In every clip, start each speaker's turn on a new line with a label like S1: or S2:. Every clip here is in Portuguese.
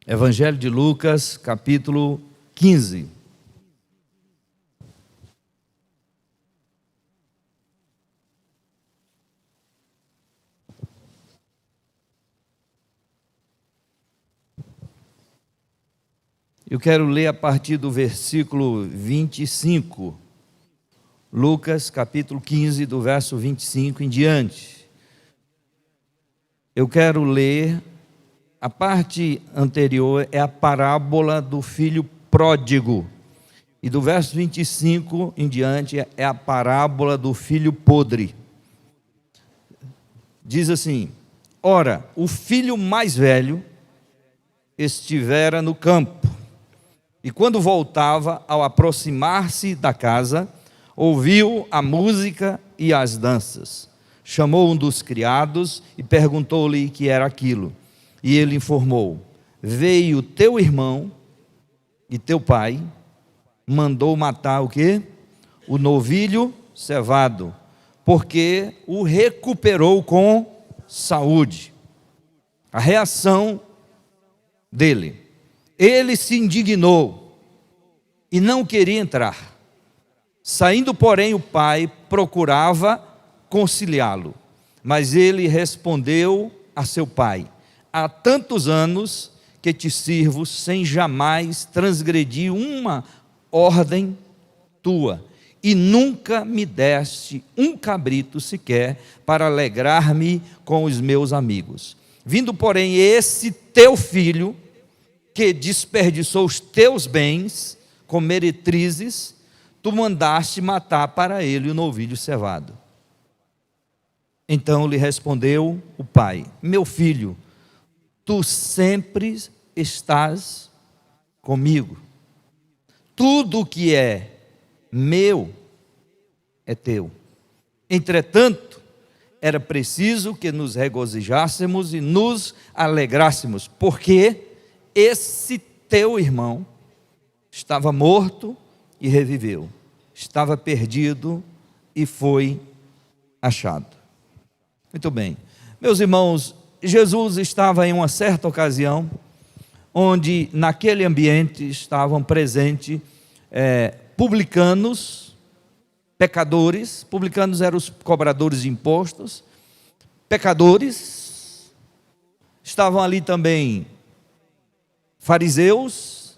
S1: Evangelho de Lucas, capítulo 15. Eu quero ler a partir do versículo 25. Lucas, capítulo 15, do verso 25 em diante. Eu quero ler, a parte anterior é a parábola do filho pródigo. E do verso 25 em diante é a parábola do filho podre. Diz assim: ora, o filho mais velho estivera no campo, e quando voltava, ao aproximar-se da casa, ouviu a música e as danças. Chamou um dos criados e perguntou-lhe o que era aquilo. E ele informou: veio teu irmão e teu pai mandou matar o quê? O novilho cevado, porque o recuperou com saúde. A reação dele: ele se indignou e não queria entrar. Saindo, porém, o pai procurava conciliá-lo, mas ele respondeu a seu pai: há tantos anos que te sirvo sem jamais transgredir uma ordem tua, e nunca me deste um cabrito sequer para alegrar-me com os meus amigos. Vindo, porém, esse teu filho, que desperdiçou os teus bens com meretrizes, tu mandaste matar para ele o novilho cevado. Então lhe respondeu o pai: meu filho, tu sempre estás comigo. Tudo o que é meu é teu. Entretanto, era preciso que nos regozijássemos e nos alegrássemos, porque esse teu irmão estava morto e reviveu, estava perdido e foi achado. Muito bem, meus irmãos, Jesus estava em uma certa ocasião, onde naquele ambiente estavam presentes publicanos, pecadores. Publicanos eram os cobradores de impostos, pecadores. Estavam ali também fariseus,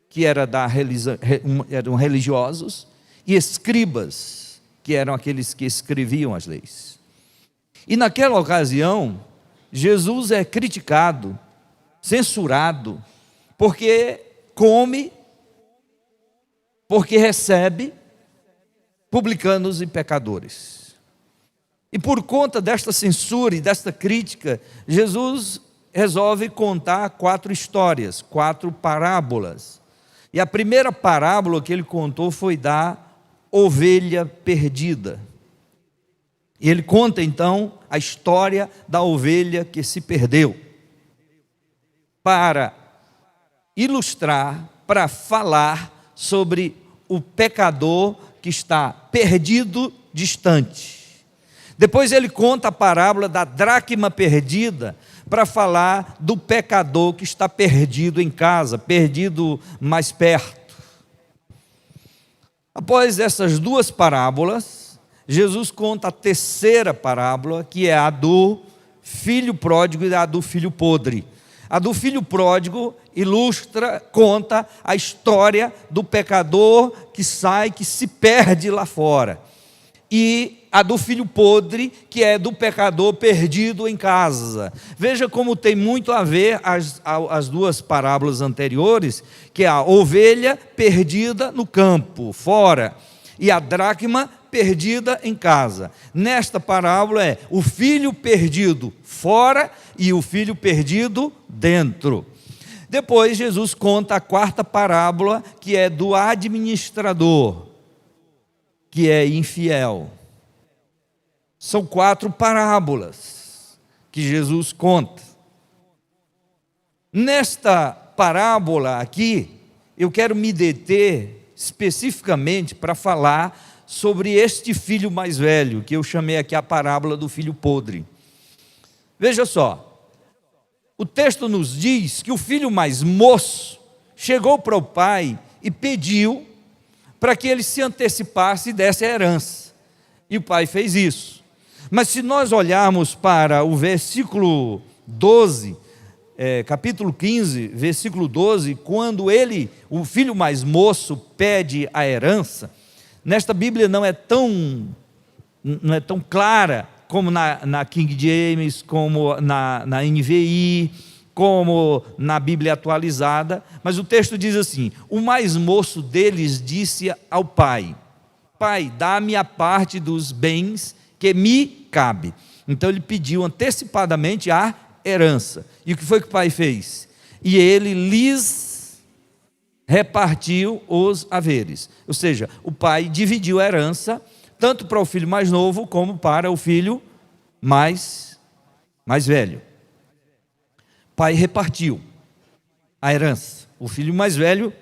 S1: que eram religiosos, e escribas, que eram aqueles que escreviam as leis. E naquela ocasião, Jesus é criticado, censurado, porque come, porque recebe publicanos e pecadores. E por conta desta censura e desta crítica, Jesus resolve contar 4 histórias, 4 parábolas. E a primeira parábola que ele contou foi da ovelha perdida. E ele conta então a história da ovelha que se perdeu, para ilustrar, para falar sobre o pecador que está perdido, distante. Depois ele conta a parábola da dracma perdida, para falar do pecador que está perdido em casa, perdido mais perto. Após essas 2 parábolas, Jesus conta a terceira parábola, que é a do filho pródigo e a do filho podre. A do filho pródigo conta a história do pecador que sai, que se perde lá fora. E a do filho podre, que é do pecador perdido em casa. Veja como tem muito a ver as 2 parábolas anteriores, que é a ovelha perdida no campo, fora, e a dracma perdida em casa. Nesta parábola é o filho perdido fora e o filho perdido dentro. Depois Jesus conta a 4ª parábola, que é do administrador, que é infiel. São 4 parábolas que Jesus conta. Nesta parábola aqui, eu quero me deter especificamente para falar sobre este filho mais velho, que eu chamei aqui a parábola do filho podre. Veja só, o texto nos diz que o filho mais moço chegou para o pai e pediu para que ele se antecipasse e desse a herança. E o pai fez isso. Mas se nós olharmos para o versículo 12, capítulo 15, versículo 12, quando o filho mais moço, pede a herança, nesta Bíblia não é tão clara como na King James, como na NVI, como na Bíblia atualizada, mas o texto diz assim: o mais moço deles disse ao pai: Pai, dá-me a parte dos bens que me cabe. Então ele pediu antecipadamente a herança. E o que foi que o pai fez? E ele lhes repartiu os haveres. Ou seja, o pai dividiu a herança, tanto para o filho mais novo, como para o filho mais velho. O pai repartiu a herança. O filho mais velho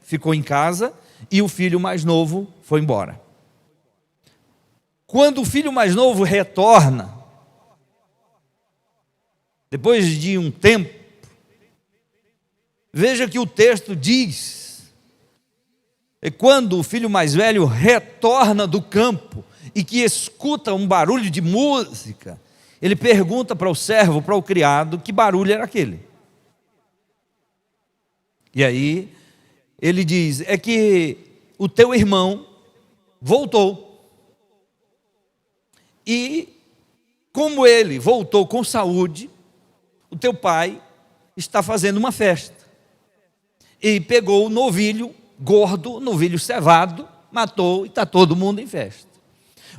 S1: ficou em casa e o filho mais novo foi embora. Quando o filho mais novo retorna, depois de um tempo, veja que o texto diz, quando o filho mais velho retorna do campo e que escuta um barulho de música, ele pergunta para o servo, para o criado, que barulho era aquele. E aí ele diz: é que o teu irmão voltou. E como ele voltou com saúde, o teu pai está fazendo uma festa. E pegou o novilho gordo, novilho cevado, matou e está todo mundo em festa.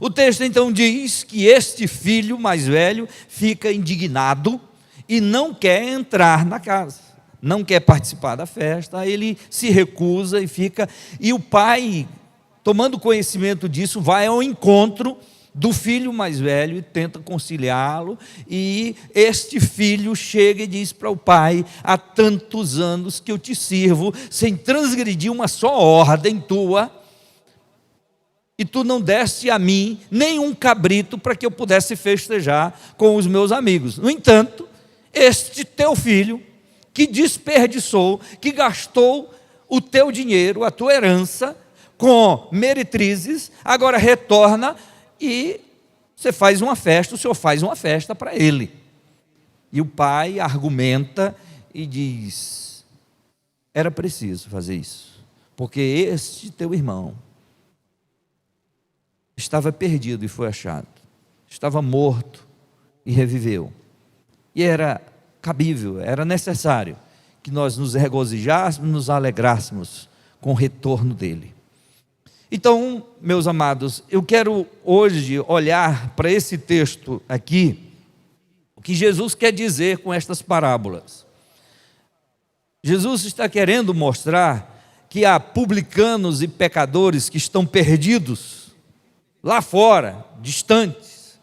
S1: O texto então diz que este filho mais velho fica indignado e não quer entrar na casa, não quer participar da festa, ele se recusa e fica. E o pai, tomando conhecimento disso, vai ao encontro do filho mais velho e tenta conciliá-lo, e este filho chega e diz para o pai: há tantos anos que eu te sirvo sem transgredir uma só ordem tua, e tu não deste a mim nenhum cabrito para que eu pudesse festejar com os meus amigos. No entanto, este teu filho, que desperdiçou, que gastou o teu dinheiro, a tua herança, com meretrizes, agora retorna e você faz uma festa, o senhor faz uma festa para ele. E o pai argumenta e diz: era preciso fazer isso, porque este teu irmão estava perdido e foi achado, estava morto e reviveu, e era cabível, era necessário que nós nos regozijássemos, nos alegrássemos com o retorno dele. Então, meus amados, eu quero hoje olhar para esse texto aqui, o que Jesus quer dizer com estas parábolas. Jesus está querendo mostrar que há publicanos e pecadores que estão perdidos lá fora, distantes,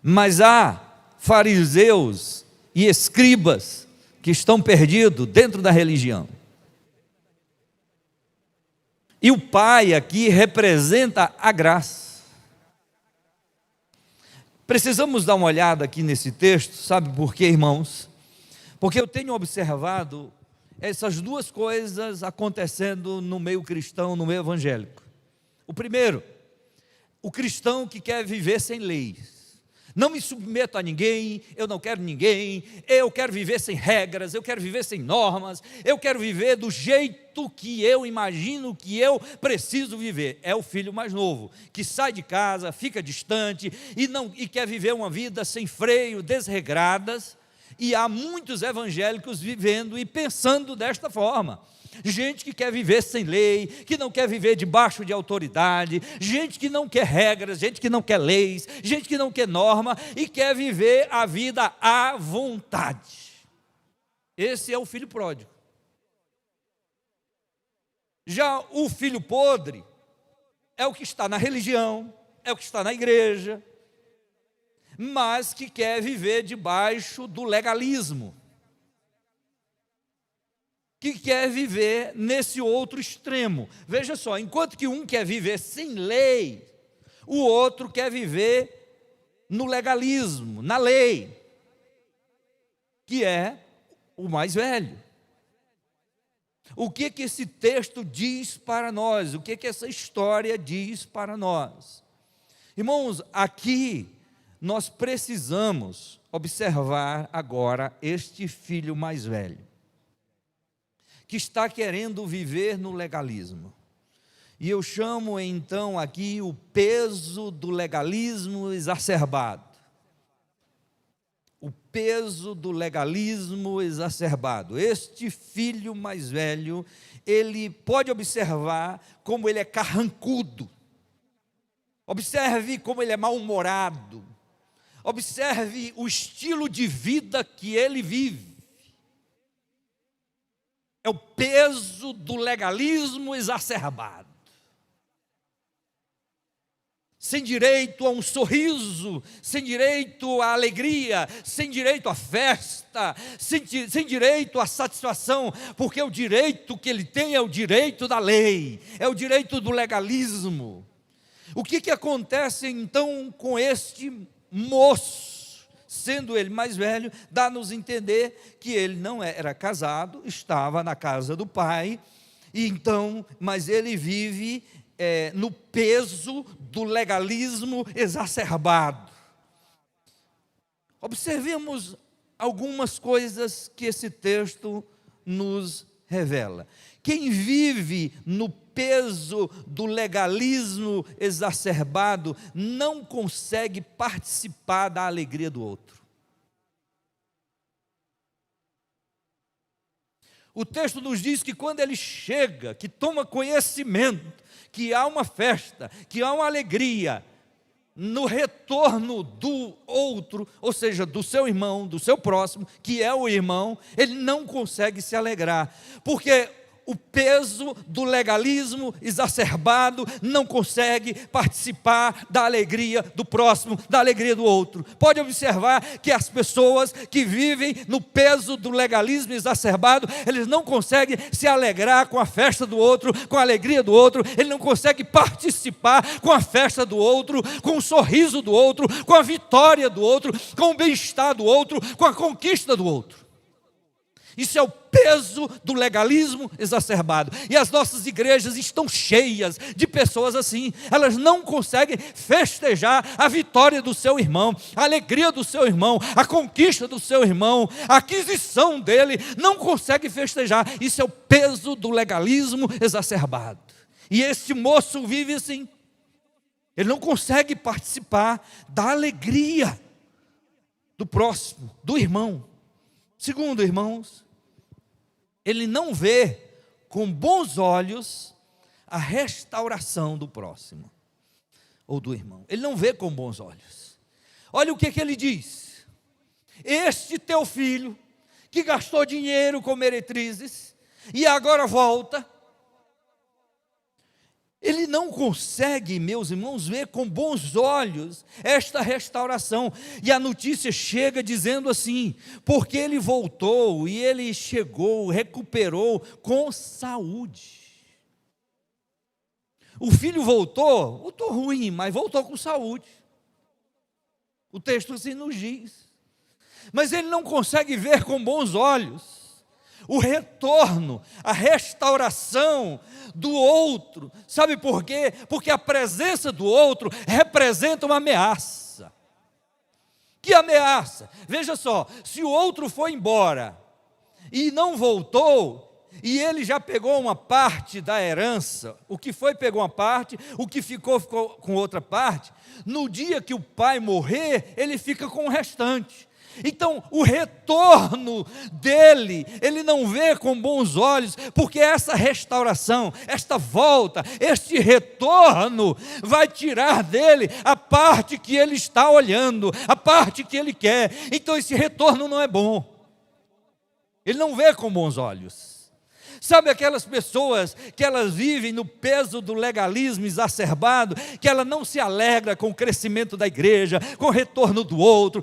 S1: mas há fariseus e escribas que estão perdidos dentro da religião. E o pai aqui representa a graça. Precisamos dar uma olhada aqui nesse texto, sabe por quê, irmãos? Porque eu tenho observado essas duas coisas acontecendo no meio cristão, no meio evangélico. O primeiro, o cristão que quer viver sem leis. Não me submeto a ninguém, eu não quero ninguém, eu quero viver sem regras, eu quero viver sem normas, eu quero viver do jeito que eu imagino que eu preciso viver. É o filho mais novo, que sai de casa, fica distante e quer viver uma vida sem freio, desregradas, e há muitos evangélicos vivendo e pensando desta forma. Gente que quer viver sem lei, que não quer viver debaixo de autoridade, gente que não quer regras, gente que não quer leis, gente que não quer norma e quer viver a vida à vontade. Esse é o filho pródigo. Já o filho podre é o que está na religião, é o que está na igreja, mas que quer viver debaixo do legalismo, que quer viver nesse outro extremo. Veja só, enquanto que um quer viver sem lei, o outro quer viver no legalismo, na lei. que é o mais velho. O que esse texto diz para nós? O que essa história diz para nós? Irmãos, aqui nós precisamos observar agora este filho mais velho, que está querendo viver no legalismo. E eu chamo então aqui o peso do legalismo exacerbado. O peso do legalismo exacerbado. Este filho mais velho, ele pode observar como ele é carrancudo. Observe como ele é mal-humorado. Observe o estilo de vida que ele vive. É o peso do legalismo exacerbado. Sem direito a um sorriso, sem direito à alegria, sem direito à festa, sem direito à satisfação, porque o direito que ele tem é o direito da lei, é o direito do legalismo. O que acontece então com este moço, sendo ele mais velho? Dá-nos entender que ele não era casado, estava na casa do pai, e então, mas ele vive no peso do legalismo exacerbado. Observemos algumas coisas que esse texto nos revela. Quem vive no peso do legalismo exacerbado não consegue participar da alegria do outro. O texto nos diz que quando ele chega, que toma conhecimento, que há uma festa, que há uma alegria, no retorno do outro, ou seja, do seu irmão, do seu próximo, que é o irmão, ele não consegue se alegrar, porque o peso do legalismo exacerbado não consegue participar da alegria do próximo, da alegria do outro. Pode observar que as pessoas que vivem no peso do legalismo exacerbado, eles não conseguem se alegrar com a festa do outro, com a alegria do outro, ele não consegue participar com a festa do outro, com o sorriso do outro, com a vitória do outro, com o bem-estar do outro, com a conquista do outro. Isso é o peso do legalismo exacerbado. E as nossas igrejas estão cheias de pessoas assim. Elas não conseguem festejar a vitória do seu irmão, a alegria do seu irmão, a conquista do seu irmão, a aquisição dele. Não conseguem festejar. Isso é o peso do legalismo exacerbado. E este moço vive assim. Ele não consegue participar da alegria do próximo, do irmão. Segundo, irmãos, ele não vê com bons olhos a restauração do próximo, ou do irmão. Ele não vê com bons olhos. Olha o que ele diz: este teu filho, que gastou dinheiro com meretrizes, e agora volta. Ele não consegue, meus irmãos, ver com bons olhos esta restauração. E a notícia chega dizendo assim: porque ele voltou e ele chegou, recuperou com saúde. O filho voltou ruim, mas voltou com saúde. O texto assim nos diz. Mas ele não consegue ver com bons olhos o retorno, a restauração do outro. Sabe por quê? Porque a presença do outro representa uma ameaça. Que ameaça? Veja só, se o outro foi embora e não voltou, e ele já pegou uma parte da herança, o que foi pegou uma parte, o que ficou com outra parte, no dia que o pai morrer, ele fica com o restante. Então, o retorno dele, ele não vê com bons olhos, porque essa restauração, esta volta, este retorno, vai tirar dele a parte que ele está olhando, a parte que ele quer. Então, esse retorno não é bom. Ele não vê com bons olhos. Sabe aquelas pessoas que elas vivem no peso do legalismo exacerbado, que ela não se alegra com o crescimento da igreja, com o retorno do outro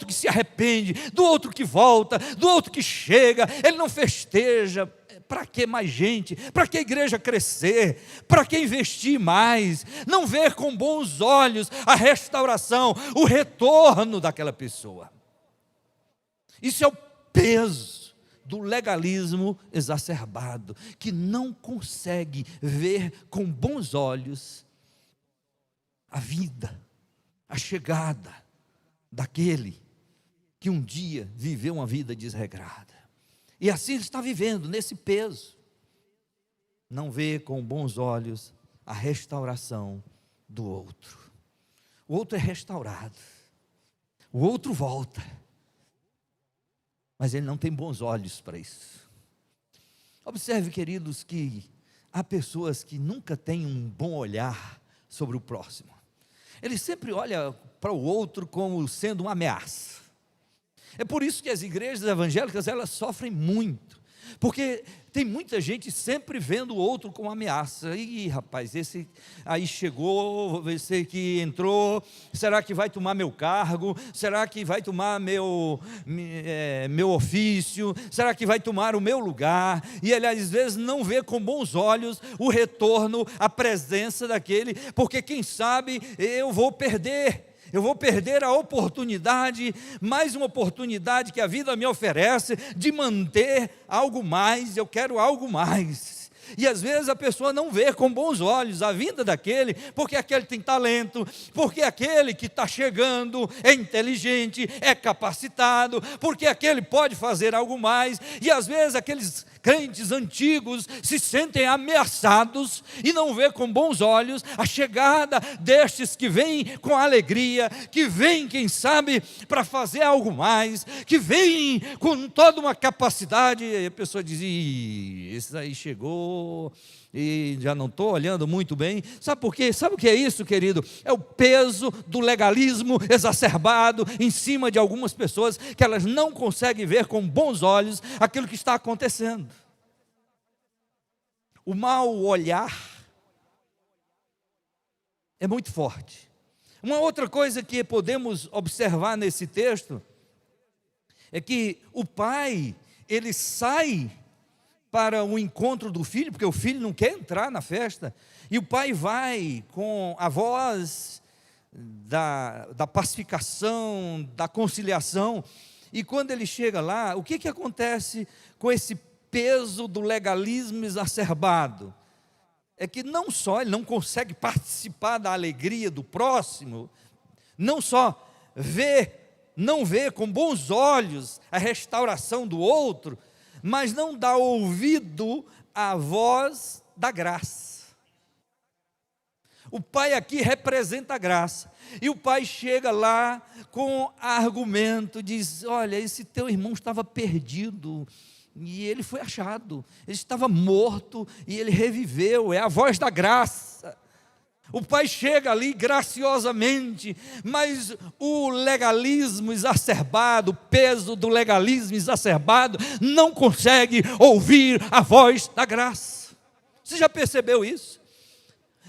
S1: que se arrepende, do outro que volta, do outro que chega, ele não festeja. Para que mais gente? Para que a igreja crescer? Para que investir mais? Não ver com bons olhos a restauração, o retorno daquela pessoa. Isso é o peso do legalismo exacerbado, que não consegue ver com bons olhos a vida, a chegada daquele que um dia viveu uma vida desregrada. E assim ele está vivendo nesse peso. Não vê com bons olhos a restauração do outro. O outro é restaurado. O outro volta. Mas ele não tem bons olhos para isso. Observe, queridos, que há pessoas que nunca têm um bom olhar sobre o próximo. Ele sempre olha para o outro como sendo uma ameaça. É por isso que as igrejas evangélicas, elas sofrem muito, porque tem muita gente sempre vendo o outro como ameaça. Ih, rapaz, esse aí chegou, esse que entrou, será que vai tomar meu cargo? Será que vai tomar meu ofício? Será que vai tomar o meu lugar? E ele às vezes não vê com bons olhos o retorno, a presença daquele, porque quem sabe eu vou perder a oportunidade, mais uma oportunidade que a vida me oferece, de manter algo mais, eu quero algo mais. E às vezes a pessoa não vê com bons olhos a vinda daquele, porque aquele tem talento, porque aquele que está chegando é inteligente, é capacitado, porque aquele pode fazer algo mais, e às vezes aqueles crentes antigos se sentem ameaçados e não vê com bons olhos a chegada destes que vêm com alegria, que vêm, quem sabe, para fazer algo mais, que vêm com toda uma capacidade. E a pessoa diz: esse aí chegou e já não estou olhando muito bem. Sabe por quê? Sabe o que é isso, querido? É o peso do legalismo exacerbado em cima de algumas pessoas, que elas não conseguem ver com bons olhos aquilo que está acontecendo. O mau olhar é muito forte. Uma outra coisa que podemos observar nesse texto é que o pai, ele sai para o encontro do filho, porque o filho não quer entrar na festa, e o pai vai com a voz da pacificação, da conciliação, e quando ele chega lá, o que acontece com esse peso do legalismo exacerbado? É que não só ele não consegue participar da alegria do próximo, não só não vê com bons olhos a restauração do outro, mas não dá ouvido à voz da graça. O pai aqui representa a graça, e o pai chega lá com argumento, diz: olha, esse teu irmão estava perdido, e ele foi achado, ele estava morto, e ele reviveu. É a voz da graça. O pai chega ali graciosamente, mas o legalismo exacerbado, o peso do legalismo exacerbado, não consegue ouvir a voz da graça. Você já percebeu isso?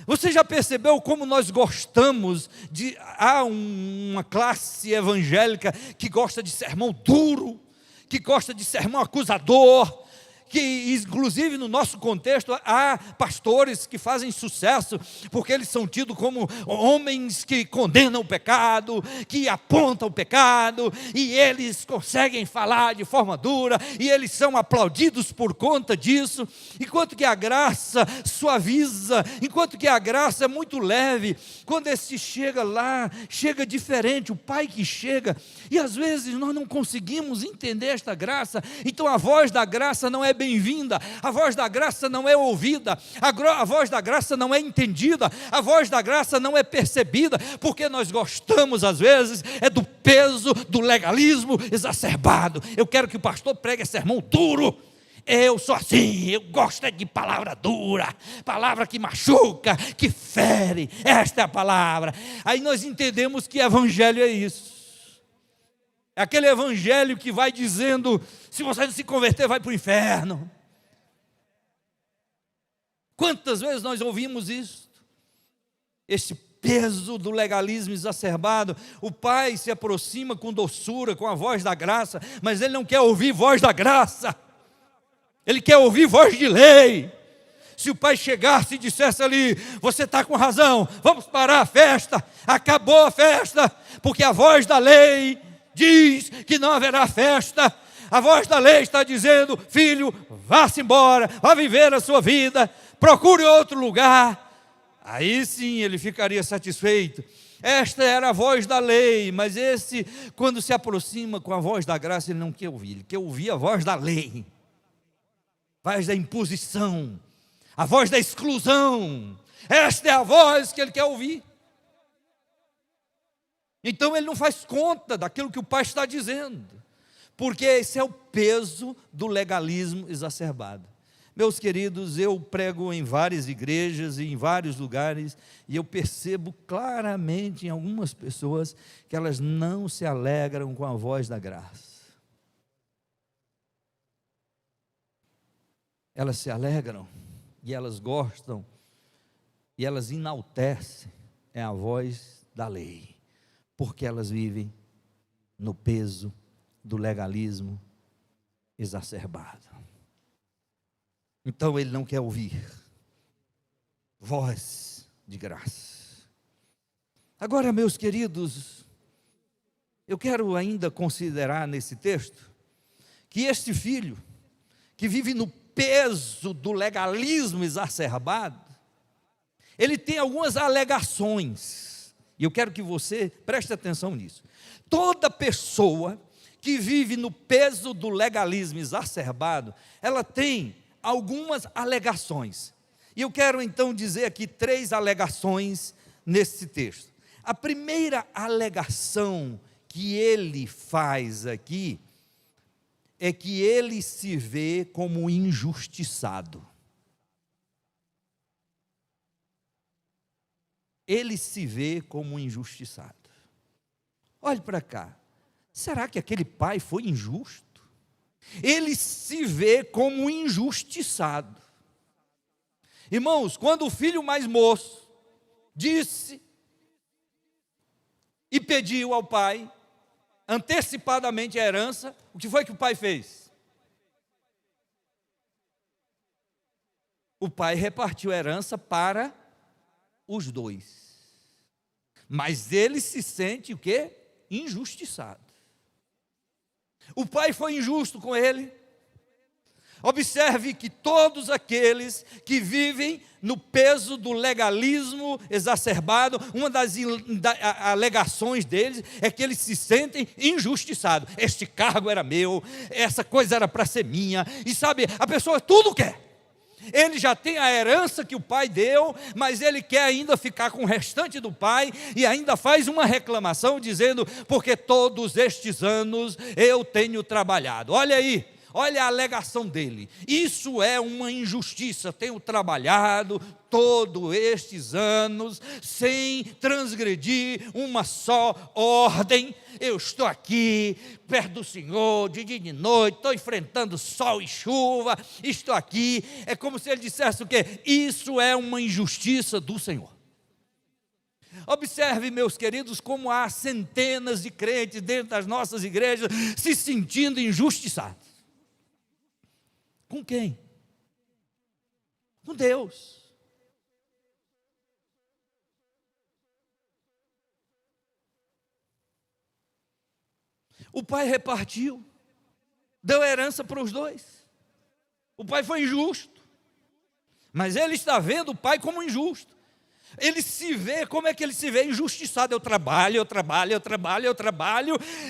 S1: Você já percebeu como nós gostamos de... Há uma classe evangélica que gosta de sermão duro, que gosta de sermão acusador, que inclusive no nosso contexto há pastores que fazem sucesso, porque eles são tidos como homens que condenam o pecado, que apontam o pecado, e eles conseguem falar de forma dura, e eles são aplaudidos por conta disso, enquanto que a graça suaviza, enquanto que a graça é muito leve. Quando esse chega lá, chega diferente, o pai que chega, e às vezes nós não conseguimos entender esta graça, então a voz da graça não é bem-vinda, a voz da graça não é ouvida, a voz da graça não é entendida, a voz da graça não é percebida, porque nós gostamos às vezes do peso do legalismo exacerbado. Eu quero que o pastor pregue sermão duro. Eu sou assim, eu gosto de palavra dura, palavra que machuca, que fere. Esta é a palavra. Aí nós entendemos que evangelho é isso. É aquele evangelho que vai dizendo: se você não se converter, vai para o inferno. Quantas vezes nós ouvimos isso? Esse peso do legalismo exacerbado. O pai se aproxima com doçura, com a voz da graça, mas ele não quer ouvir voz da graça, ele quer ouvir voz de lei. Se o pai chegasse e dissesse ali: você está com razão, vamos parar a festa, acabou a festa, porque a voz da lei diz que não haverá festa. A voz da lei está dizendo: filho, vá-se embora, vá viver a sua vida, procure outro lugar. Aí sim ele ficaria satisfeito. Esta era a voz da lei, mas esse, quando se aproxima com a voz da graça, ele não quer ouvir, ele quer ouvir a voz da lei, a voz da imposição, a voz da exclusão. Esta é a voz que ele quer ouvir. Então ele não faz conta daquilo que o pai está dizendo, porque esse é o peso do legalismo exacerbado. Meus queridos, eu prego em várias igrejas e em vários lugares, e eu percebo claramente em algumas pessoas que elas não se alegram com a voz da graça. Elas se alegram e elas gostam e elas enaltecem a voz da lei, porque elas vivem no peso do legalismo exacerbado. Então ele não quer ouvir voz de graça. Agora, meus queridos, eu quero ainda considerar nesse texto que este filho, que vive no peso do legalismo exacerbado, ele tem algumas alegações, e eu quero que você preste atenção nisso. Toda pessoa que vive no peso do legalismo exacerbado, ela tem algumas alegações. E eu quero então dizer aqui 3 alegações nesse texto. A primeira alegação que ele faz aqui é que ele se vê como injustiçado. Ele se vê como injustiçado. Olhe para cá. Será que aquele pai foi injusto? Ele se vê como injustiçado. Irmãos, quando o filho mais moço disse e pediu ao pai antecipadamente a herança, o que foi que o pai fez? O pai repartiu a herança para os 2. Mas ele se sente o quê? Injustiçado. O pai foi injusto com ele. Observe que todos aqueles que vivem no peso do legalismo exacerbado, uma das alegações deles é que eles se sentem injustiçados. Este cargo era meu, essa coisa era para ser minha, e sabe, a pessoa tudo quer. Ele já tem a herança que o pai deu, mas ele quer ainda ficar com o restante do pai, e ainda faz uma reclamação dizendo: porque todos estes anos eu tenho trabalhado. Olha aí, olha a alegação dele: isso é uma injustiça, tenho trabalhado todos estes anos sem transgredir uma só ordem. Eu estou aqui perto do Senhor de dia e de noite, estou enfrentando sol e chuva, estou aqui. É como se ele dissesse o quê? Isso é uma injustiça do Senhor. Observe, meus queridos, como há centenas de crentes dentro das nossas igrejas se sentindo injustiçados. Com quem? Com Deus. O pai repartiu, deu herança para os 2. O pai foi injusto, mas ele está vendo o pai como injusto. Ele se vê, como é que ele se vê? Injustiçado. Eu trabalho,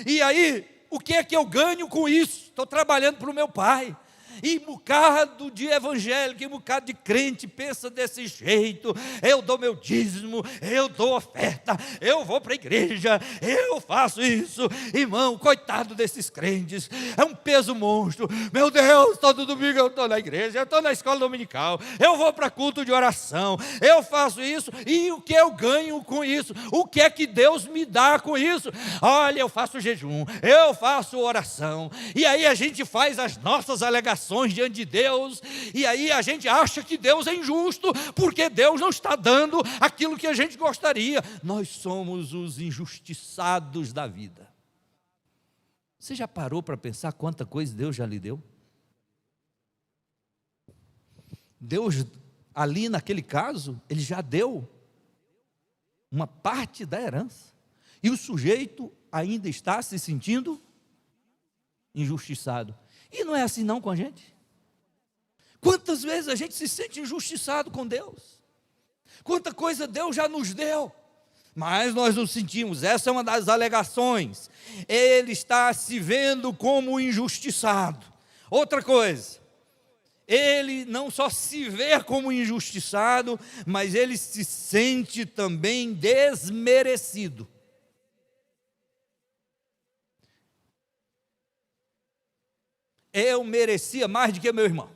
S1: e aí, o que é que eu ganho com isso? Estou trabalhando para o meu pai. E um bocado de evangélico, e um bocado de crente pensa desse jeito: eu dou meu dízimo, eu dou oferta, eu vou para a igreja, eu faço isso. Irmão, coitado desses crentes, é um peso monstro. Meu Deus, todo domingo eu estou na igreja, eu estou na escola dominical, eu vou para culto de oração, eu faço isso, e o que eu ganho com isso? O que é que Deus me dá com isso? Olha, eu faço jejum, eu faço oração, e aí a gente faz as nossas alegações diante de Deus, e aí a gente acha que Deus é injusto, porque Deus não está dando aquilo que a gente gostaria. Nós somos os injustiçados da vida. Você já parou para pensar quanta coisa Deus já lhe deu? Deus, ali naquele caso, Ele já deu uma parte da herança, e o sujeito ainda está se sentindo injustiçado. E não é assim não com a gente? Quantas vezes a gente se sente injustiçado com Deus? Quanta coisa Deus já nos deu, mas nós nos sentimos, essa é uma das alegações, ele está se vendo como injustiçado. Outra coisa, ele não só se vê como injustiçado, mas ele se sente também desmerecido. Eu merecia mais do que meu irmão.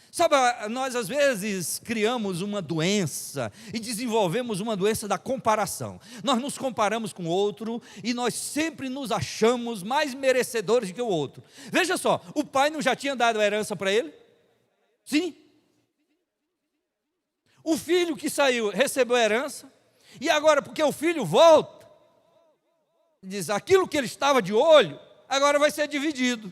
S1: Sabe, nós às vezes criamos uma doença e desenvolvemos uma doença da comparação. Nós nos comparamos com o outro e nós sempre nos achamos mais merecedores do que o outro. Veja só, o pai não já tinha dado a herança para ele? Sim. O filho que saiu recebeu a herança e agora porque o filho volta, diz aquilo que ele estava de olho, agora vai ser dividido.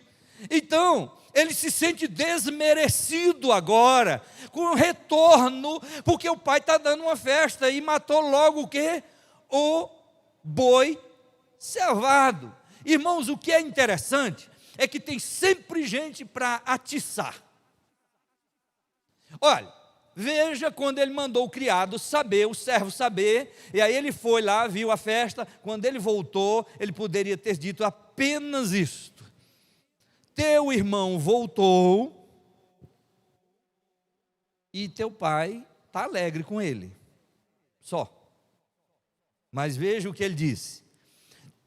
S1: Então, ele se sente desmerecido agora, com o retorno, porque o pai está dando uma festa e matou logo o quê? O boi cevado. Irmãos, o que é interessante é que tem sempre gente para atiçar. Olha, veja quando ele mandou o criado saber, o servo saber, e aí ele foi lá, viu a festa, quando ele voltou, ele poderia ter dito apenas isto: teu irmão voltou e teu pai está alegre com ele, só. Mas veja o que ele disse: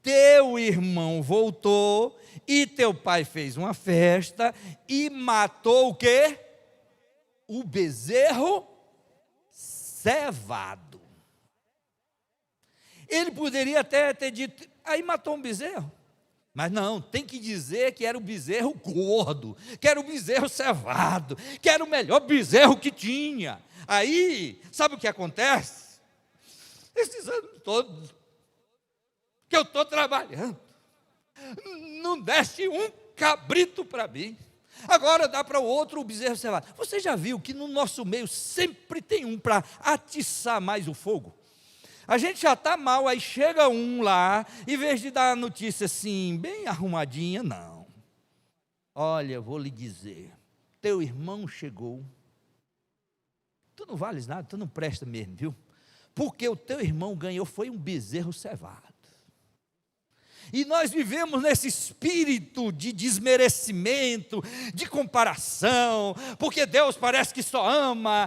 S1: teu irmão voltou e teu pai fez uma festa e matou o quê? O bezerro cevado. Ele poderia até ter dito, aí matou um bezerro. Mas não, tem que dizer que era o bezerro gordo, que era o bezerro cevado, que era o melhor bezerro que tinha. Aí, sabe o que acontece? Esses anos todos que eu estou trabalhando, não deste um cabrito para mim, agora dá para o outro o bezerro cevado. Você já viu que no nosso meio sempre tem um para atiçar mais o fogo? A gente já está mal, aí chega um lá, em vez de dar a notícia assim, bem arrumadinha, não. Olha, vou lhe dizer, teu irmão chegou, tu não vales nada, tu não presta mesmo, viu? Porque o teu irmão ganhou, foi um bezerro cevado. E nós vivemos nesse espírito de desmerecimento, de comparação, porque Deus parece que só ama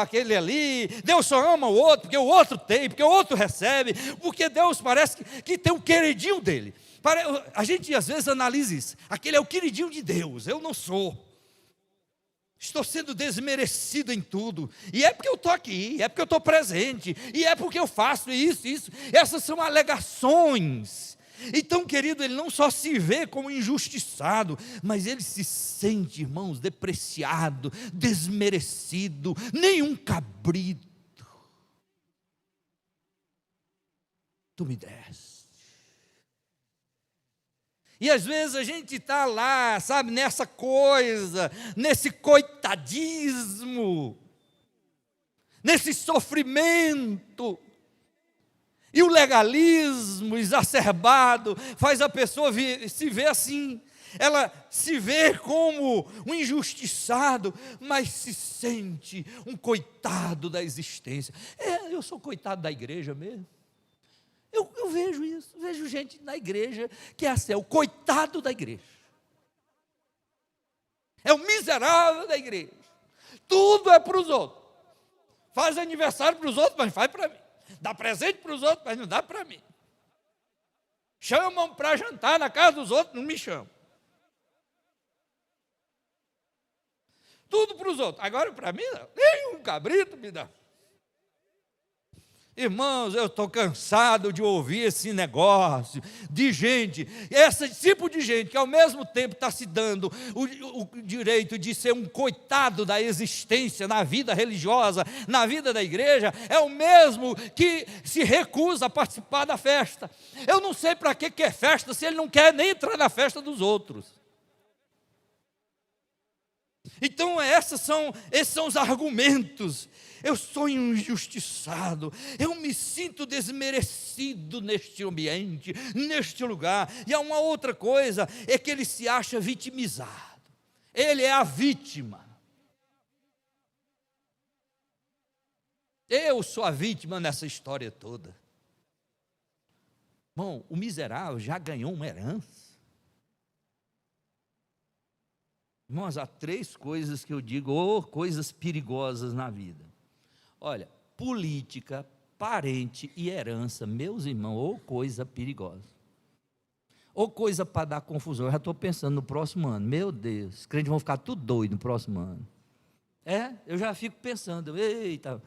S1: aquele ali, Deus só ama o outro, porque o outro tem, porque o outro recebe, porque Deus parece que tem um queridinho dele. A gente às vezes analisa isso, aquele é o queridinho de Deus, eu não sou. Estou sendo desmerecido em tudo, e é porque eu estou aqui, é porque eu estou presente, e é porque eu faço isso. Essas são alegações. Então, querido, ele não só se vê como injustiçado, mas ele se sente, irmãos, depreciado, desmerecido, nenhum cabrito. Tu me deste. E às vezes a gente está lá, sabe, nessa coisa, nesse coitadismo, nesse sofrimento. E o legalismo exacerbado faz a pessoa se ver assim. Ela se vê como um injustiçado, mas se sente um coitado da existência. Eu sou coitado da igreja mesmo. Eu vejo isso, vejo gente na igreja que é assim, é o coitado da igreja. É o miserável da igreja. Tudo é para os outros. Faz aniversário para os outros, mas faz para mim. Dá presente para os outros, mas não dá para mim. Chamam para jantar na casa dos outros, não me chamam. Tudo para os outros. Agora para mim, não. Nem um cabrito me dá. Irmãos, eu estou cansado de ouvir esse negócio de gente, esse tipo de gente que ao mesmo tempo está se dando o direito de ser um coitado da existência na vida religiosa, na vida da igreja, é o mesmo que se recusa a participar da festa. Eu não sei para que é festa se ele não quer nem entrar na festa dos outros. Então esses são os argumentos. Eu sou injustiçado, eu me sinto desmerecido neste ambiente, neste lugar. E há uma outra coisa, é que ele se acha vitimizado. Ele é a vítima. Eu sou a vítima nessa história toda. Bom, o miserável já ganhou uma herança. Irmãos, há 3 coisas que eu digo, coisas perigosas na vida. Olha, política, parente e herança, meus irmãos, coisa perigosa. Coisa para dar confusão. Eu já estou pensando no próximo ano. Meu Deus, os crentes vão ficar tudo doido no próximo ano. Eu já fico pensando, eita,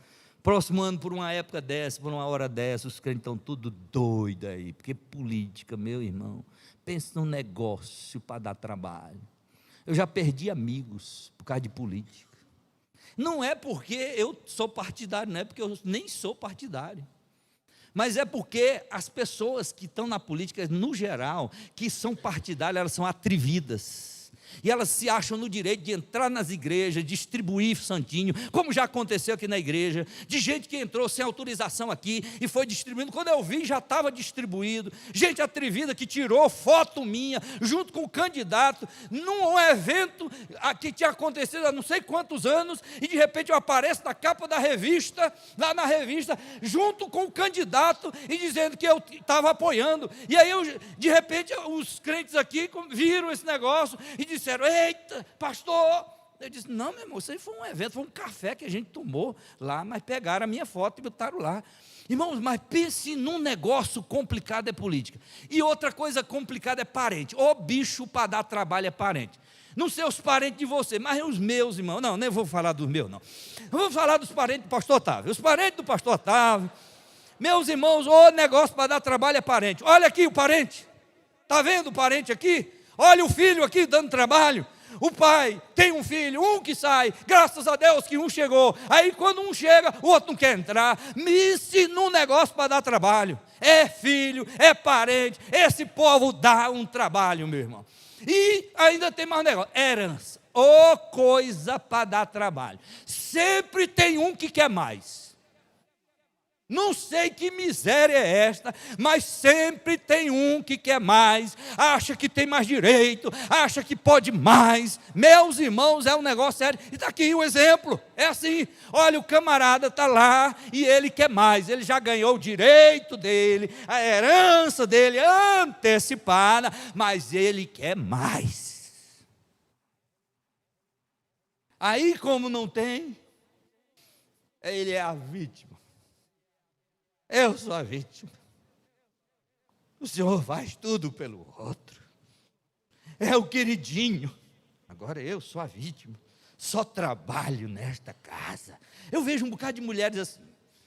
S1: próximo ano por uma época dessa, por uma hora dessa, os crentes estão tudo doidos aí, porque política, meu irmão, pensa num negócio para dar trabalho. Eu já perdi amigos por causa de política. Não é porque eu sou partidário, não é porque eu nem sou partidário. Mas é porque as pessoas que estão na política, no geral, que são partidárias, elas são atrevidas. E elas se acham no direito de entrar nas igrejas, distribuir santinho, como já aconteceu aqui na igreja, de gente que entrou sem autorização aqui e foi distribuindo. Quando eu vi, já estava distribuído. Gente atrevida que tirou foto minha, junto com o candidato, num evento que tinha acontecido há não sei quantos anos, e de repente eu apareço na capa da revista, lá na revista, junto com o candidato, e dizendo que eu estava apoiando. E aí, de repente, os crentes aqui viram esse negócio e disseram: eita, pastor. Eu disse: não, meu irmão, isso aí foi um evento, foi um café que a gente tomou lá, mas pegaram a minha foto e botaram lá. Irmãos, mas pense num negócio complicado, é política. E outra coisa complicada é parente. Bicho para dar trabalho é parente. Não sei os parentes de você, mas os meus irmãos. Não, nem vou falar dos meus, não. Eu vou falar dos parentes do pastor Otávio. Os parentes do pastor Otávio, meus irmãos, negócio para dar trabalho é parente. Olha aqui o parente. Está vendo o parente aqui? Olha o filho aqui dando trabalho. O pai tem um filho, um que sai, graças a Deus que um chegou. Aí quando um chega, o outro não quer entrar. Me ensina um negócio para dar trabalho. É filho, é parente. Esse povo dá um trabalho, meu irmão. E ainda tem mais um negócio: herança. Coisa para dar trabalho. Sempre tem um que quer mais. Não sei que miséria é esta, mas sempre tem um que quer mais, acha que tem mais direito, acha que pode mais. Meus irmãos, é um negócio sério. E está aqui o exemplo, é assim: olha, o camarada está lá e ele quer mais, ele já ganhou o direito dele, a herança dele antecipada, mas ele quer mais. Aí, como não tem, ele é a vítima. Eu sou a vítima. O Senhor faz tudo pelo outro. É o queridinho. Agora eu sou a vítima. Só trabalho nesta casa. Eu vejo um bocado de mulheres assim: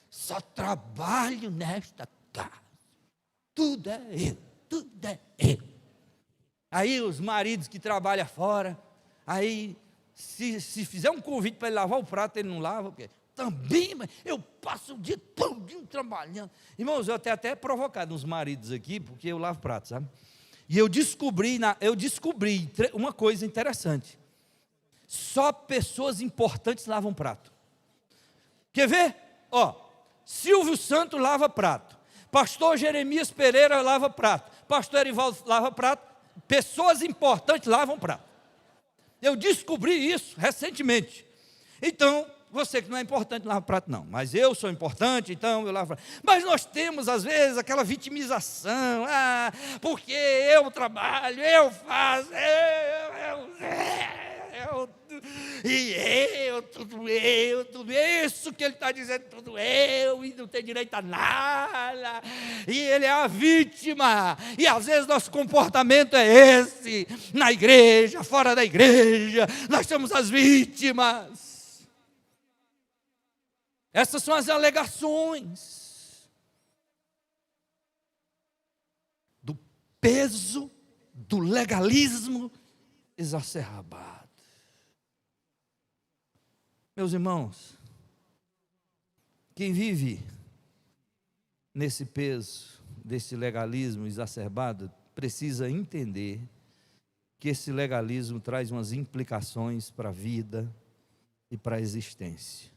S1: só trabalho nesta casa. Tudo é eu, tudo é eu. Aí os maridos que trabalham fora, aí se fizer um convite para ele lavar o prato, ele não lava, porque também, mas eu passo o dia todo trabalhando. Irmãos, eu até provocado uns maridos aqui, porque eu lavo prato, sabe? E eu descobri uma coisa interessante: só pessoas importantes lavam prato. Quer ver? Silvio Santos lava prato, pastor Jeremias Pereira lava prato, pastor Erivaldo lava prato. Pessoas importantes lavam prato. Eu descobri isso recentemente. Então, você que não é importante, não lava prato não, mas eu sou importante, então eu lavo prato. Mas nós temos às vezes aquela vitimização: porque eu trabalho, eu faço, tudo isso que ele está dizendo, tudo eu, e não tem direito a nada, e ele é a vítima. E às vezes nosso comportamento é esse, na igreja, fora da igreja, nós somos as vítimas. Essas são as alegações do peso do legalismo exacerbado. Meus irmãos, quem vive nesse peso desse legalismo exacerbado precisa entender que esse legalismo traz umas implicações para a vida e para a existência.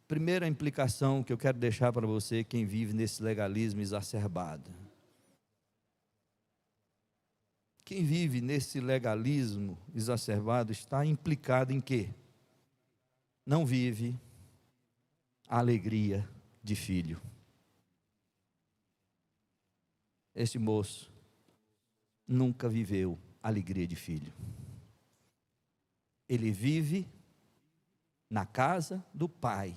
S1: Primeira implicação que eu quero deixar para você, quem vive nesse legalismo exacerbado. Quem vive nesse legalismo exacerbado está implicado em quê? Não vive a alegria de filho. Este moço nunca viveu a alegria de filho. Ele vive na casa do pai,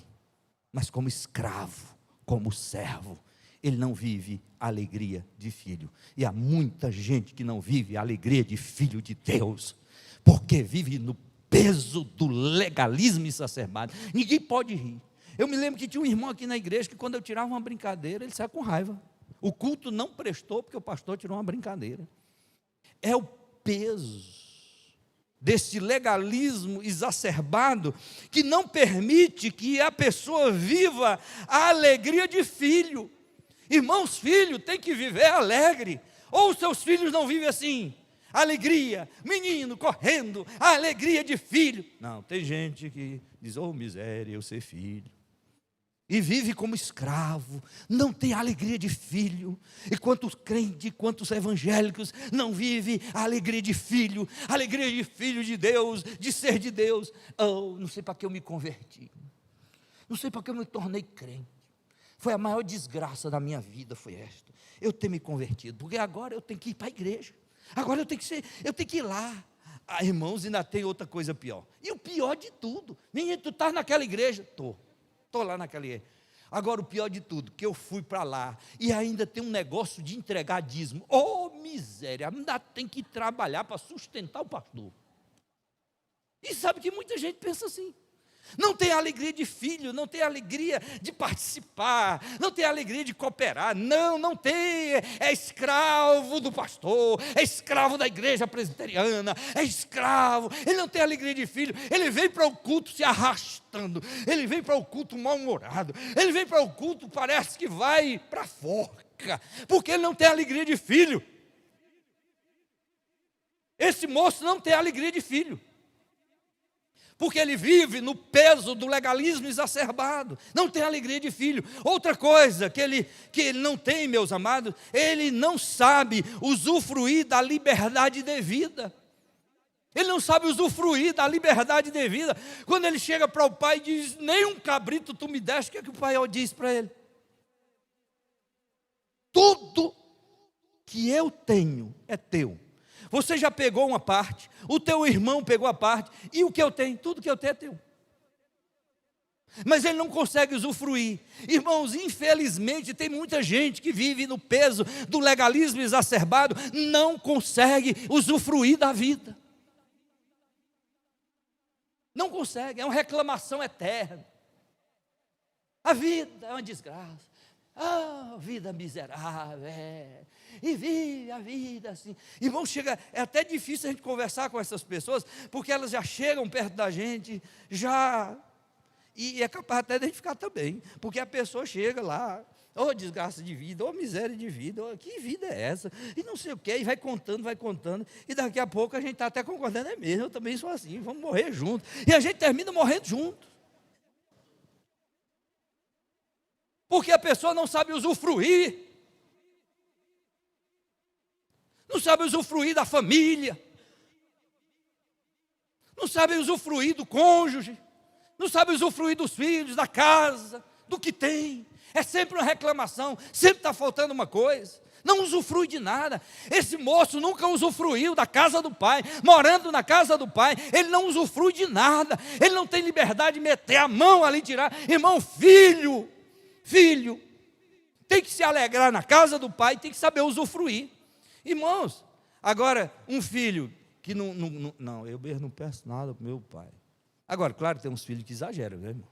S1: mas como escravo, como servo. Ele não vive a alegria de filho. E há muita gente que não vive a alegria de filho de Deus, porque vive no peso do legalismo exacerbado. Ninguém pode rir. Eu me lembro que tinha um irmão aqui na igreja que quando eu tirava uma brincadeira, ele saia com raiva. O culto não prestou porque o pastor tirou uma brincadeira. É o peso desse legalismo exacerbado que não permite que a pessoa viva a alegria de filho. Irmãos, filho tem que viver alegre. Ou os seus filhos não vivem assim? Alegria, menino correndo, a alegria de filho. Não, tem gente que diz, oh miséria, eu ser filho. E vive como escravo, não tem a alegria de filho. E quantos crentes, quantos evangélicos não vivem a alegria de filho de Deus, de ser de Deus. Oh, não sei para que eu me converti, não sei para que eu me tornei crente. Foi a maior desgraça da minha vida, foi esta, eu ter me convertido, porque agora eu tenho que ir para a igreja, agora eu tenho que ir lá. Ah, irmãos, ainda tem outra coisa pior, e o pior de tudo, menino, tu estás naquela igreja? Estou lá naquela igreja. Agora o pior de tudo, que eu fui para lá, e ainda tem um negócio de entregar dízimo, oh miséria, ainda tem que trabalhar para sustentar o pastor, e sabe que muita gente pensa assim, não tem alegria de filho, não tem alegria de participar, não tem alegria de cooperar, não tem, é escravo do pastor, é escravo da igreja presbiteriana, é escravo, ele não tem alegria de filho, ele vem para o culto se arrastando, ele vem para o culto mal-humorado, ele vem para o culto, parece que vai para a forca, porque ele não tem alegria de filho. Esse moço não tem alegria de filho, porque ele vive no peso do legalismo exacerbado, não tem alegria de filho. Outra coisa que ele não tem, meus amados, ele não sabe usufruir da liberdade devida. Ele não sabe usufruir da liberdade devida. Quando ele chega para o pai e diz, nem um cabrito tu me deste, o que é que o pai diz para ele? Tudo que eu tenho é teu. Você já pegou uma parte, o teu irmão pegou a parte, e o que eu tenho? Tudo que eu tenho é teu. Mas ele não consegue usufruir. Irmãos, infelizmente tem muita gente que vive no peso do legalismo exacerbado, não consegue usufruir da vida. Não consegue, é uma reclamação eterna. A vida é uma desgraça. Ah, vida miserável, e vive a vida assim. Irmão, é até difícil a gente conversar com essas pessoas, porque elas já chegam perto da gente, e é capaz até de a gente ficar também, porque a pessoa chega lá, oh desgraça de vida, oh miséria de vida, oh, que vida é essa? E não sei o que, e vai contando, e daqui a pouco a gente está até concordando, é mesmo, eu também sou assim, vamos morrer junto, e a gente termina morrendo junto. Porque a pessoa não sabe usufruir, não sabe usufruir da família, não sabe usufruir do cônjuge, não sabe usufruir dos filhos, da casa, do que tem, é sempre uma reclamação, sempre está faltando uma coisa, não usufrui de nada. Esse moço nunca usufruiu da casa do pai, morando na casa do pai, ele não usufrui de nada, ele não tem liberdade de meter a mão ali e tirar. Irmão, filho, tem que se alegrar na casa do pai, tem que saber usufruir. Irmãos, agora um filho que não, eu mesmo não peço nada para meu pai. Agora, claro, tem uns filhos que exageram, né, irmão?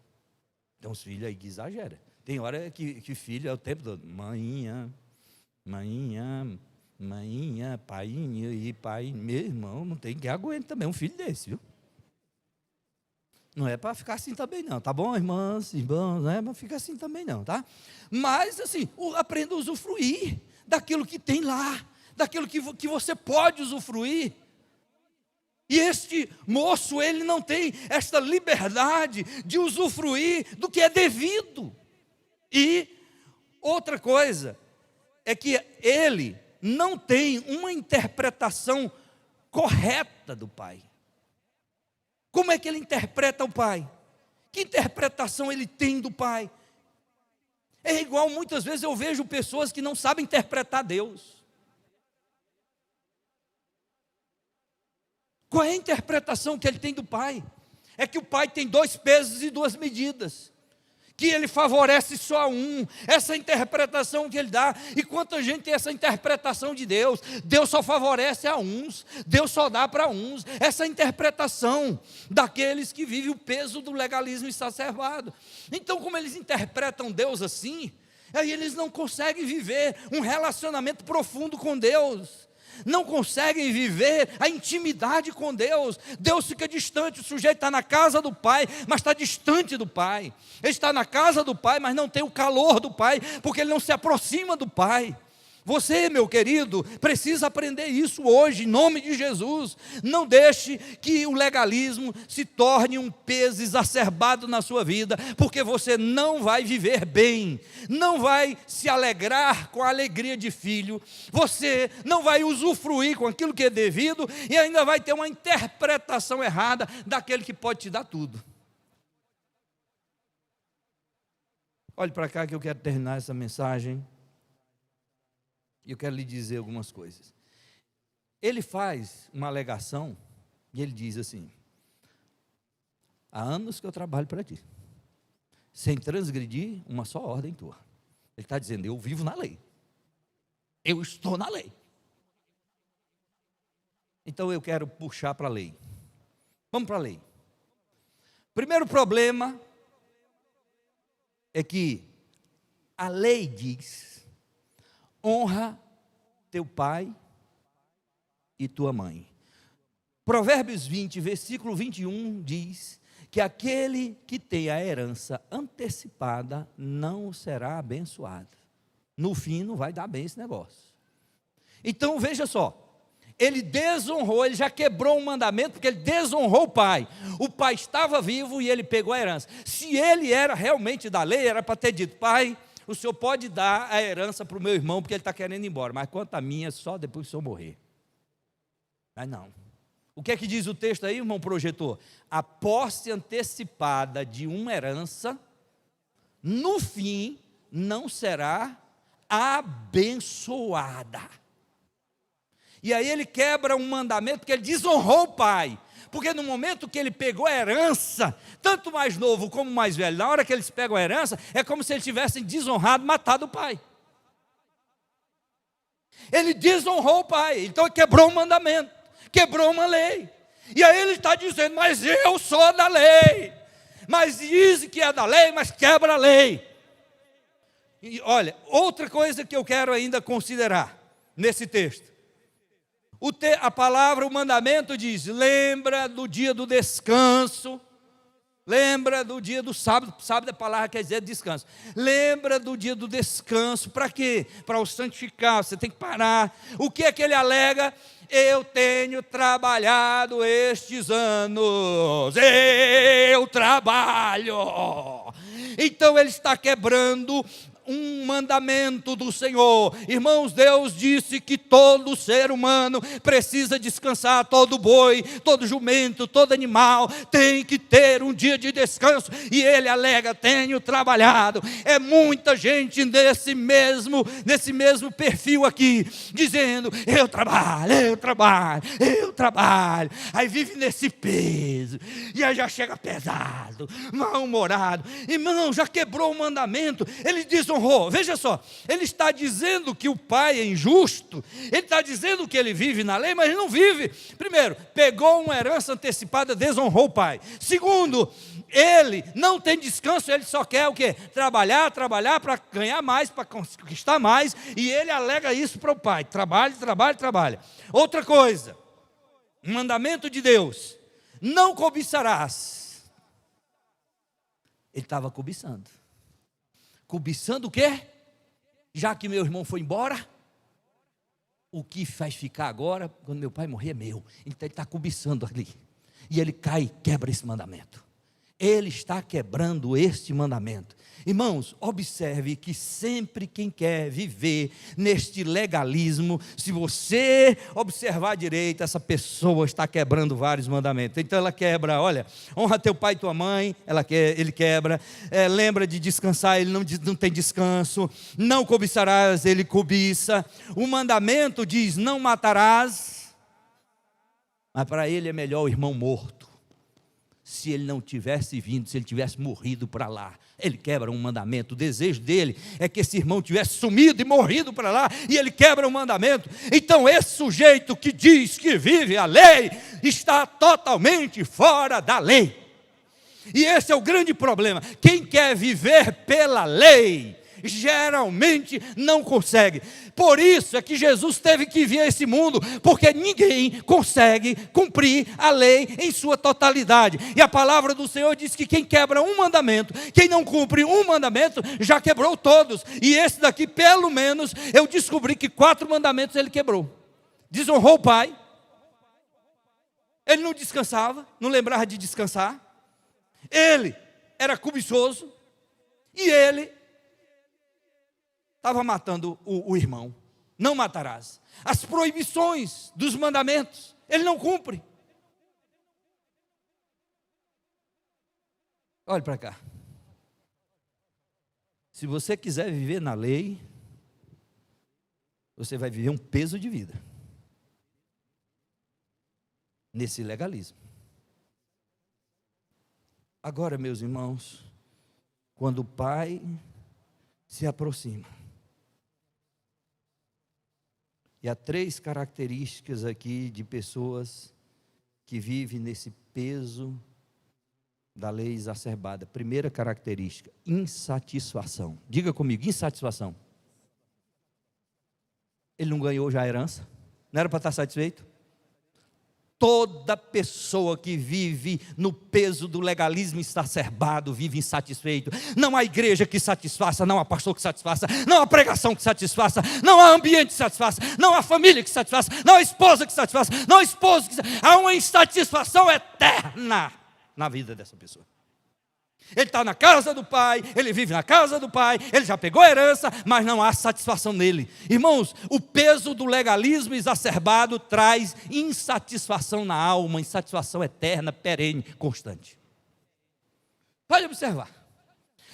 S1: Tem uns filhos aí que exageram. Tem hora que filho é o tempo todo, mainha, painha e pai. Meu irmão, não tem que aguentar também um filho desse, viu? Não é para ficar assim também não, tá bom, irmãs, irmãos, não é para ficar assim também não, tá? Mas assim, aprenda a usufruir daquilo que tem lá, daquilo que você pode usufruir. E este moço, ele não tem esta liberdade de usufruir do que é devido. E outra coisa é que ele não tem uma interpretação correta do pai. Como é que ele interpreta o pai? Que interpretação ele tem do pai? É igual, muitas vezes eu vejo pessoas que não sabem interpretar Deus. Qual é a interpretação que ele tem do pai? É que o pai tem 2 pesos e 2 medidas, que ele favorece só um, essa interpretação que ele dá. E quanta gente tem essa interpretação de Deus? Deus só favorece a uns, Deus só dá para uns. Essa interpretação daqueles que vivem o peso do legalismo exacerbado. Então, como eles interpretam Deus assim, aí eles não conseguem viver um relacionamento profundo com Deus, não conseguem viver a intimidade com Deus. Deus fica distante, o sujeito está na casa do pai, mas está distante do pai. Ele está na casa do pai, mas não tem o calor do pai, porque ele não se aproxima do pai. Você, meu querido, precisa aprender isso hoje, em nome de Jesus. Não deixe que o legalismo se torne um peso exacerbado na sua vida, porque você não vai viver bem, não vai se alegrar com a alegria de filho, você não vai usufruir com aquilo que é devido, e ainda vai ter uma interpretação errada daquele que pode te dar tudo. Olhe para cá que eu quero terminar essa mensagem. E eu quero lhe dizer algumas coisas. Ele faz uma alegação e ele diz assim: há anos que eu trabalho para ti, sem transgredir uma só ordem tua. Ele está dizendo: eu vivo na lei, eu estou na lei. Então eu quero puxar para a lei. Vamos para a lei. Primeiro problema é que a lei diz: honra teu pai e tua mãe. Provérbios 20, versículo 21 diz que aquele que tem a herança antecipada não será abençoado. No fim não vai dar bem esse negócio. Então veja só, ele desonrou, ele já quebrou um mandamento, porque ele desonrou o pai. O pai estava vivo e ele pegou a herança. Se ele era realmente da lei, era para ter dito: pai, o senhor pode dar a herança para o meu irmão, porque ele está querendo ir embora, mas quanto a minha, só depois que o senhor morrer. Mas não. O que é que diz o texto aí, irmão projetor? A posse antecipada de uma herança, no fim, não será abençoada. E aí ele quebra um mandamento, porque ele desonrou o pai. Porque no momento que ele pegou a herança, tanto mais novo como mais velho, na hora que eles pegam a herança, é como se eles tivessem desonrado, matado o pai. Ele desonrou o pai, então ele quebrou um mandamento, quebrou uma lei. E aí ele está dizendo: mas eu sou da lei. Mas diz que é da lei, mas quebra a lei. E olha, outra coisa que eu quero ainda considerar nesse texto. A palavra, o mandamento diz: lembra do dia do descanso, lembra do dia do sábado. Sábado a palavra quer dizer descanso. Lembra do dia do descanso, para quê? Para o santificar, você tem que parar. O que é que ele alega? Eu tenho trabalhado estes anos, eu trabalho. Então ele está quebrando um mandamento do Senhor. Irmãos, Deus disse que todo ser humano precisa descansar, todo boi, todo jumento, todo animal tem que ter um dia de descanso, e ele alega: tenho trabalhado. É muita gente nesse mesmo perfil aqui, dizendo: eu trabalho, eu trabalho, eu trabalho, aí vive nesse peso, e aí já chega pesado, mal-humorado. Irmão, já quebrou o mandamento, ele desonrou. Veja só, ele está dizendo que o pai é injusto, ele está dizendo que ele vive na lei, mas ele não vive. Primeiro, pegou uma herança antecipada, desonrou o pai. Segundo, ele não tem descanso, ele só quer o quê? Trabalhar para ganhar mais, para conquistar mais, e ele alega isso para o pai: trabalhe, trabalhe, trabalhe. Outra coisa, um mandamento de Deus: não cobiçarás. Ele estava cobiçando. Cobiçando o quê? Já que meu irmão foi embora, o que faz ficar agora, quando meu pai morrer, é meu. Então ele está cobiçando ali. E ele cai e quebra esse mandamento. Ele está quebrando este mandamento. Irmãos, observe que sempre quem quer viver neste legalismo, se você observar direito, essa pessoa está quebrando vários mandamentos. Então ela quebra, olha, honra teu pai e tua mãe, ele quebra, lembra de descansar, ele não tem descanso, não cobiçarás, ele cobiça. O mandamento diz, não matarás, mas para ele é melhor o irmão morto. Se ele não tivesse vindo, se ele tivesse morrido para lá, ele quebra um mandamento. O desejo dele é que esse irmão tivesse sumido e morrido para lá, e ele quebra um mandamento. Então esse sujeito que diz que vive a lei, está totalmente fora da lei. E esse é o grande problema. Quem quer viver pela lei, geralmente não consegue. Por isso é que Jesus teve que vir a esse mundo, porque ninguém consegue cumprir a lei em sua totalidade. E a palavra do Senhor diz que quem quebra um mandamento, quem não cumpre um mandamento, já quebrou todos. E esse daqui, pelo menos, eu descobri que 4 mandamentos ele quebrou. Desonrou o pai, ele não descansava, não lembrava de descansar, ele era cobiçoso, e ele estava matando o irmão. Não matarás. As proibições dos mandamentos, ele não cumpre. Olhe para cá. Se você quiser viver na lei, você vai viver um peso de vida nesse legalismo. Agora, meus irmãos, quando o pai se aproxima, e há 3 características aqui de pessoas que vivem nesse peso da lei exacerbada. Primeira característica, insatisfação. Diga comigo, insatisfação. Ele não ganhou já a herança? Não era para estar satisfeito? Toda pessoa que vive no peso do legalismo exacerbado vive insatisfeito. Não há igreja que satisfaça, não há pastor que satisfaça, não há pregação que satisfaça, não há ambiente que satisfaça, não há família que satisfaça, não há esposa que satisfaça, não há esposo que satisfaça. Há uma insatisfação eterna na vida dessa pessoa. Ele está na casa do pai, ele vive na casa do pai, ele já pegou a herança, mas não há satisfação nele. Irmãos, o peso do legalismo exacerbado traz insatisfação na alma, insatisfação eterna, perene, constante. Pode observar.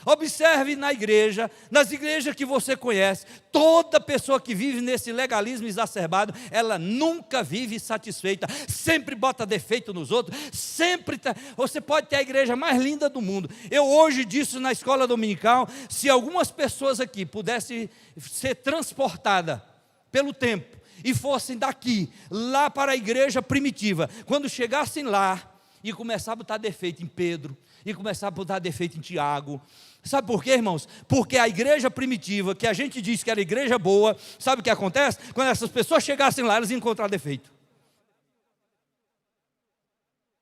S1: Observe na igreja, nas igrejas que você conhece, toda pessoa que vive nesse legalismo exacerbado, ela nunca vive satisfeita, sempre bota defeito nos outros, você pode ter a igreja mais linda do mundo. Eu hoje disse na escola dominical, se algumas pessoas aqui pudessem ser transportadas pelo tempo, e fossem daqui, lá para a igreja primitiva, quando chegassem lá, e começar a botar defeito em Pedro, e começar a botar defeito em Tiago. Sabe por quê, irmãos? Porque a igreja primitiva, que a gente diz que era igreja boa, sabe o que acontece? Quando essas pessoas chegassem lá, elas iam encontrar defeito.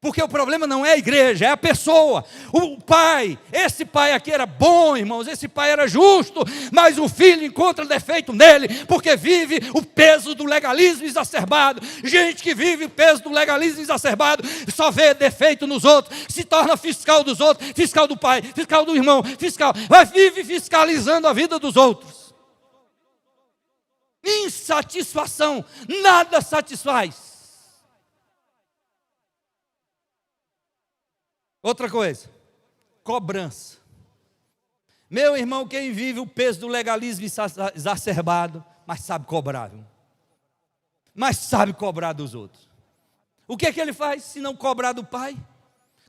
S1: Porque o problema não é a igreja, é a pessoa. O pai, esse pai aqui era bom, irmãos, esse pai era justo, mas o filho encontra defeito nele, porque vive o peso do legalismo exacerbado. Gente que vive o peso do legalismo exacerbado, só vê defeito nos outros, se torna fiscal dos outros, fiscal do pai, fiscal do irmão, vive fiscalizando a vida dos outros. Insatisfação, nada satisfaz. Outra coisa, cobrança. Meu irmão, quem vive o peso do legalismo exacerbado, mas sabe cobrar, viu? Mas sabe cobrar dos outros. O que é que ele faz se não cobrar do pai?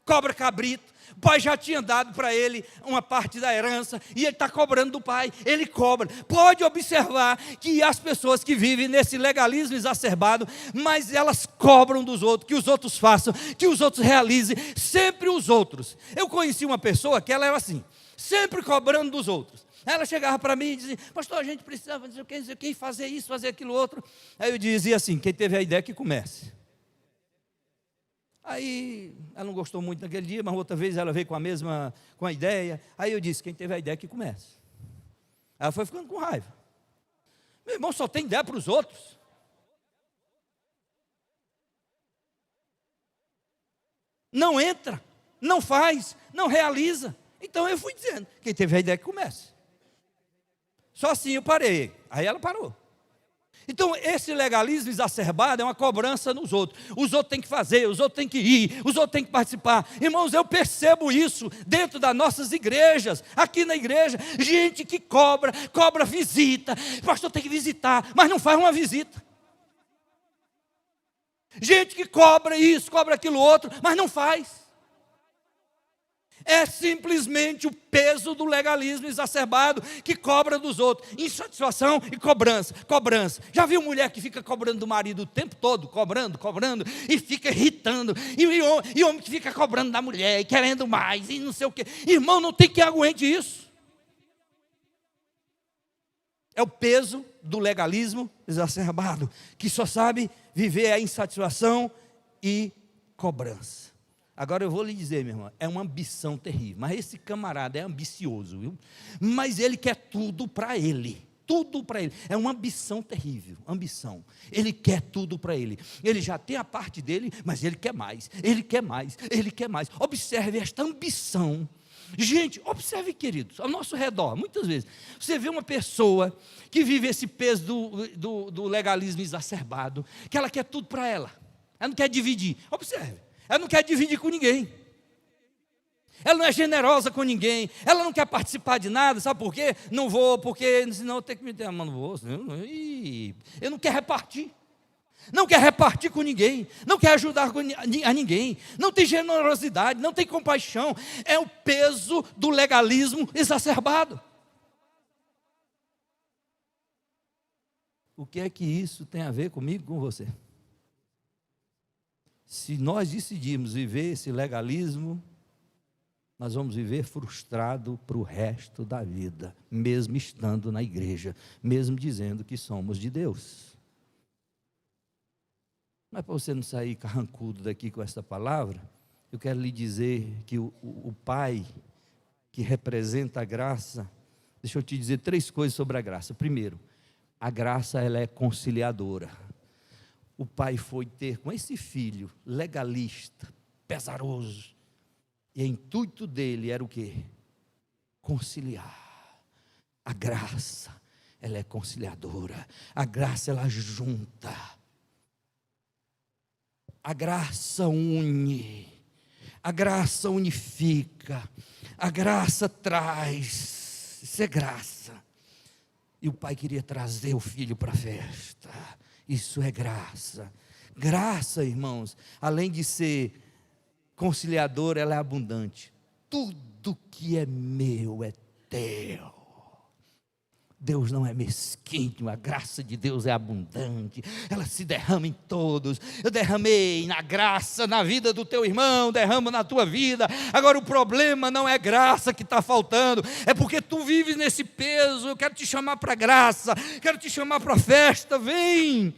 S1: Cobra cabrito. O pai já tinha dado para ele uma parte da herança e ele está cobrando do pai, ele cobra. Pode observar que as pessoas que vivem nesse legalismo exacerbado, mas elas cobram dos outros, que os outros façam, que os outros realizem, sempre os outros. Eu conheci uma pessoa que ela era assim, sempre cobrando dos outros. Ela chegava para mim e dizia, pastor, a gente precisa fazer isso, fazer aquilo outro. Aí eu dizia assim, quem teve a ideia que comece. Aí ela não gostou muito naquele dia, mas outra vez ela veio com a ideia. Aí eu disse, quem teve a ideia que comece. Ela foi ficando com raiva. Meu irmão só tem ideia para os outros. não entra, não faz, não realiza. Então eu fui dizendo, quem teve a ideia que comece. Só assim eu parei, aí ela parou. Então esse legalismo exacerbado é uma cobrança nos outros. Os outros têm que fazer, os outros têm que ir, os outros têm que participar. Irmãos, eu percebo isso dentro das nossas igrejas, aqui na igreja, gente que cobra visita. O pastor tem que visitar, mas não faz uma visita. Gente que cobra isso, cobra aquilo outro, mas não faz. É simplesmente o peso do legalismo exacerbado que cobra dos outros. Insatisfação e cobrança, cobrança. Já viu mulher que fica cobrando do marido o tempo todo, cobrando, e fica irritando. E homem que fica cobrando da mulher, e querendo mais, e não sei o quê. Irmão, não tem quem aguente isso. É o peso do legalismo exacerbado, que só sabe viver a insatisfação e cobrança. Agora eu vou lhe dizer, meu irmão, é uma ambição terrível. Mas esse camarada é ambicioso, viu? Mas ele quer tudo para ele. Tudo para ele. É uma ambição terrível, ambição. Ele quer tudo para ele. Ele já tem a parte dele, mas ele quer mais. Ele quer mais, ele quer mais. Observe esta ambição. Gente, observe, queridos, ao nosso redor, muitas vezes, você vê uma pessoa que vive esse peso do legalismo exacerbado, que ela quer tudo para ela. Ela não quer dividir. Observe. Ela não quer dividir com ninguém. Ela não é generosa com ninguém. Ela não quer participar de nada. Sabe por quê? Não vou, porque senão eu tenho que meter a mão no bolso. Eu não quero repartir. Não quer repartir com ninguém. Não quer ajudar a ninguém. Não tem generosidade, não tem compaixão. É o peso do legalismo exacerbado. O que é que isso tem a ver comigo, com você? Se nós decidirmos viver esse legalismo, nós vamos viver frustrado para o resto da vida, mesmo estando na igreja, mesmo dizendo que somos de Deus. Mas para você não sair carrancudo daqui com essa palavra, eu quero lhe dizer que o Pai, que representa a graça, deixa eu te dizer 3 coisas sobre a graça. Primeiro, a graça ela é conciliadora. O pai foi ter com esse filho legalista, pesaroso, e o intuito dele era o quê? Conciliar. A graça, ela é conciliadora. A graça, ela junta. A graça une. A graça unifica. A graça traz. Isso é graça. E o pai queria trazer o filho para a festa. Isso é graça. Graça, irmãos, além de ser conciliadora, ela é abundante. Tudo que é meu é teu. Deus não é mesquinho, a graça de Deus é abundante, ela se derrama em todos. Eu derramei na graça, na vida do teu irmão, derramo na tua vida. Agora o problema não é graça que está faltando, é porque tu vives nesse peso. Eu quero te chamar para a graça, quero te chamar para a festa. Vem,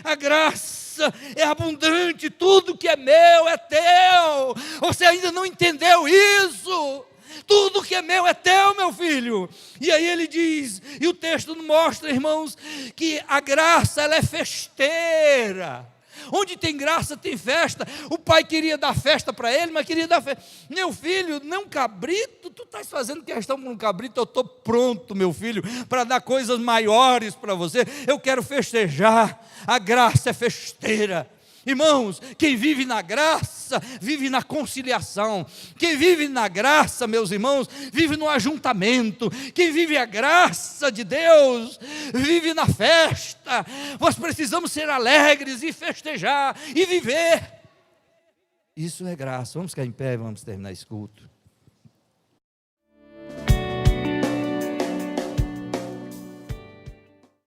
S1: a graça é abundante, tudo que é meu é teu. Você ainda não entendeu isso? Tudo que é meu é teu, meu filho. E aí ele diz, e o texto mostra, irmãos, que a graça ela é festeira. Onde tem graça tem festa. O pai queria dar festa para ele, mas queria dar festa. Meu filho, não cabrito, tu estás fazendo questão com um cabrito. Eu estou pronto, meu filho, para dar coisas maiores para você. Eu quero festejar. A graça é festeira. Irmãos, quem vive na graça, vive na conciliação. Quem vive na graça, meus irmãos, vive no ajuntamento. Quem vive a graça de Deus, vive na festa. Nós precisamos ser alegres e festejar e viver. Isso é graça. Vamos ficar em pé, vamos terminar esse culto.